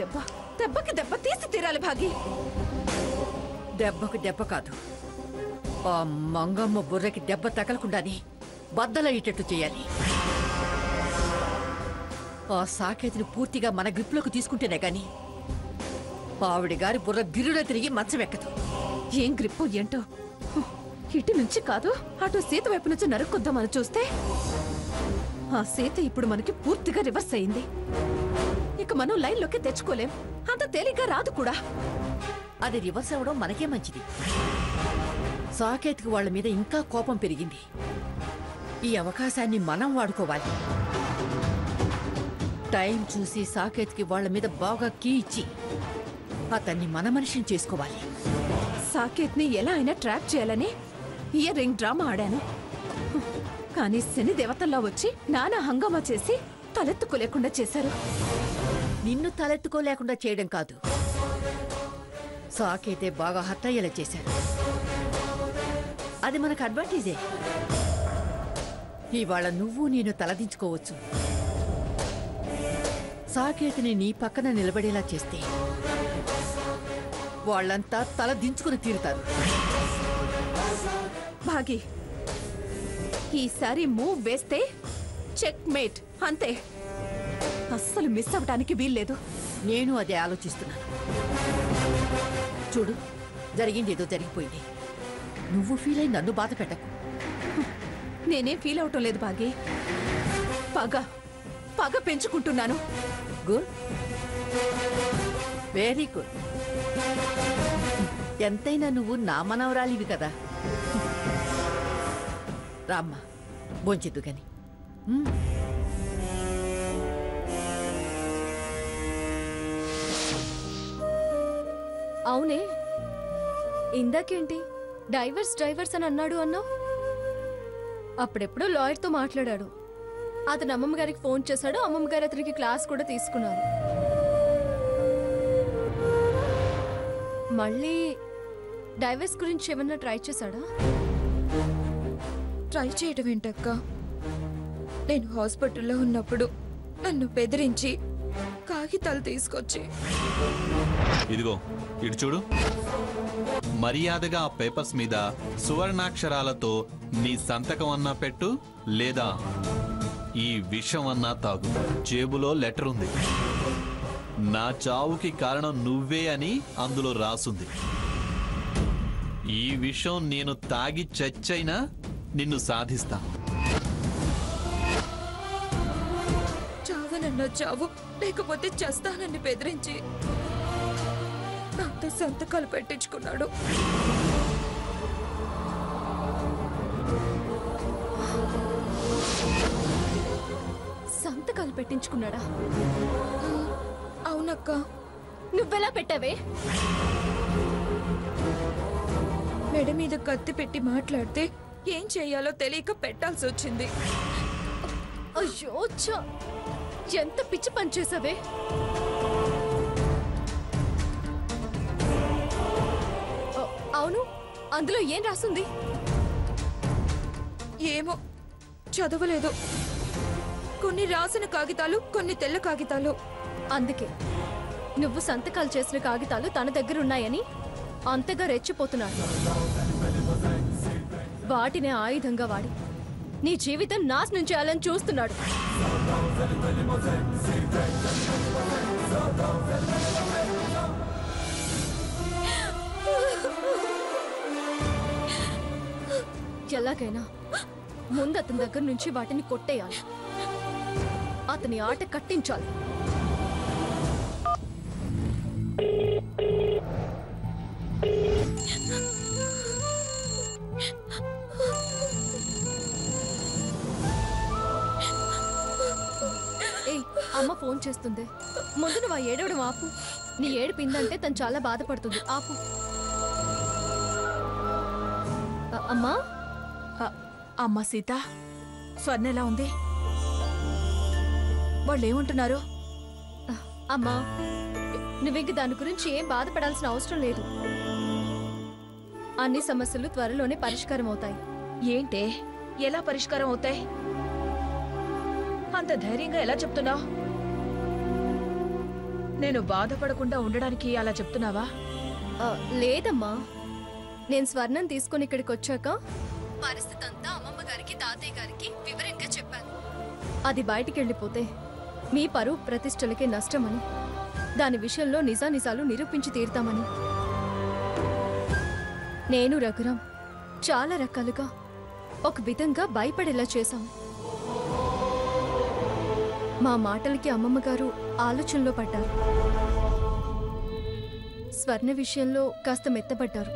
దెబ్బకి దెబ్బ దెబ్బకి దెబ్బ తీసి తీరాలి భాగి. దెబ్బకు దెబ్బ కాదు, ఆ మంగమ్మ బుర్రకి దెబ్బ తగలకుండానే బద్దలయ్యేటట్టు చేయాలి. ఆ సాకేతిని పూర్తిగా మన గ్రిప్లోకి తీసుకుంటేనే గాని ఆవిడ గారి బుర్ర గిరుడ తిరిగి మంచమెక్కదు. ఏం గ్రిప్పు ఏంటో, ఇటు నుంచి కాదు అటు సీత వైపు నుంచి నరుక్కొద్దామని చూస్తే ఆ సీత ఇప్పుడు మనకి పూర్తిగా రివర్స్ అయింది. ఇక మనం లైన్లోకి తెచ్చుకోలేం, అంత తేలిగ్గా రాదు కూడా. అది రివర్స్ అవ్వడం మనకే మంచిది. సాకేత్కి వాళ్ళ మీద ఇంకా కోపం పెరిగింది. ఈ అవకాశాన్ని మనం వాడుకోవాలి. టైం చూసి సాకేత్కి వాళ్ళ మీద బాగా కీ ఇచ్చి అతన్ని మన మనిషిని చేసుకోవాలి. సాకేత్ని ఎలా అయినా ట్రాప్ చేయాలని ఇయర్ రింగ్ డ్రామా ఆడాను. కానీ శని దేవతల్లా వచ్చి నానా హంగామా చేసి తలెత్తుకోలేకుండా చేశారు. నిన్ను తలెత్తుకోలేకుండా చేయడం కాదు, సాకేతే బాగా హర్ట్ అయ్యేలా చేశారు. అది మనకు అడ్వాంటేజే. ఇవాళ నువ్వు నేను తలదించుకోవచ్చు. సాకేతిని నీ పక్కన నిలబడేలా చేస్తే వాళ్ళంతా తల దించుకుని తీరుతారు. భాగి, ఈసారి మూవ్ వేస్తే చెక్ మేట్ అంతే. అస్సలు మిస్ అవ్వడానికి వీల్లేదు. నేను అదే ఆలోచిస్తున్నాను. చూడు, జరిగింది ఏదో జరిగిపోయింది. నువ్వు ఫీల్ అయి నన్ను బాధ పెట్టకు. నేనేం ఫీల్ అవటం లేదు భాగి. పగ పగ పెంచుకుంటున్నాను. Good, very good. ఎంతైనా నువ్వు నా మనవరాలివి కదా. రామ్మా, భోంచెద్దు గాని. అవునే, ఇందాకేంటి డైవర్స్ అని అన్నాడు అన్నావు? అప్పుడెప్పుడు లాయర్తో మాట్లాడాడు. అతను అమ్మమ్మ గారికి ఫోన్ చేశాడు. అమ్మమ్మ గారు అతనికి క్లాస్ కూడా తీసుకున్నారు. మళ్ళీ డైవర్స్ గురించి ఏమన్నా ట్రై చేశాడా? ట్రై చేయడం ఏంటక్క? నేను హాస్పిటల్లో ఉన్నప్పుడు నన్ను బెదిరించి కాగితాలు తీసుకొచ్చి, ఇదిగో ఇటు చూడు, మర్యాదగా ఆ పేపర్స్ మీద సువర్ణాక్షరాలతో నీ సంతకం అన్నా పెట్టు, లేదా ఈ విషం అన్నా తాగు. జేబులో లెటర్ ఉంది. నా చావుకి కారణం నువ్వే అని అందులో రాసుంది. ఈ విషయం నేను తాగి చచ్చైనా నిన్ను సాధిస్తా. చావనన్నా చావు, లేకపోతే చస్తానని బెదిరించి నాతో సంతకాలు పెట్టించుకున్నాడు. సంతకాలు పెట్టించుకున్నాడా? అవునక్క. నువ్వెలా పెట్టావే? మెడ మీద కత్తి పెట్టి మాట్లాడితే ఏం చెయ్యాలో తెలియక పెట్టాల్సి వచ్చింది. అయ్యో, ఎంత పిచ్చి పని చేసావే. అవును, అందులో ఏం రాసుంది? ఏమో, చదవలేదు. కొన్ని రాసిన కాగితాలు, కొన్ని తెల్ల కాగితాలు. అందుకే నువ్వు సంతకాలు చేసిన కాగితాలు తన దగ్గర ఉన్నాయని అంతగా రెచ్చిపోతున్నాడు. వాటిని ఆయుధంగా వాడి నీ జీవితం నాశనం చేయాలని చూస్తున్నాడు. ఎలాగైనా ముందు అతని దగ్గర నుంచి వాటిని కొట్టేయాలి. అతని ఆట కట్టించాలి. అమ్మ ఫోన్ చేస్తుంది. ముందు నువ్వు ఆ ఏడవడం ఆపు. నీ ఏడిపిందంటే తను చాలా బాధపడుతుంది. ఆపు. అమ్మా. అమ్మా సీత, స్వర్ణ ఎలా ఉంది? వాళ్ళు ఏమంటున్నారు? అమ్మా, నువ్వింక దాని గురించి ఏం బాధపడాల్సిన అవసరం లేదు. అన్ని సమస్యలు త్వరలోనే పరిష్కారం అవుతాయి. ఏంటే, ఎలా పరిష్కారం అవుతాయి? అంత ధైర్యంగా ఎలా చెప్తున్నావు? నేను బాధపడకుండా ఉండడానికి అలా చెప్తున్నావా? లేదమ్మా, నేను స్వర్ణం తీసుకుని ఇక్కడికి వచ్చాక పరిస్థితి అంతా అమ్మమ్మ గారికి తాతయ్య గారికి వివరంగా చెప్పాను. అది బయటికి వెళ్ళిపోతే మీ పరువు ప్రతిష్టలకే నష్టమని, దాని విషయంలో నిజానిజాలు నిరూపించి తీరుతామని నేను రఘురాం చాలా రకాలుగా ఒక విధంగా భయపడేలా చేశాం. మా మాటలకి అమ్మమ్మ గారు ఆలోచనలో పడ్డారు. స్వర్ణ విషయంలో కాస్త మెత్తపడ్డారు.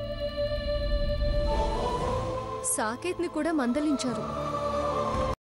సాకేత్ని కూడా మందలించారు.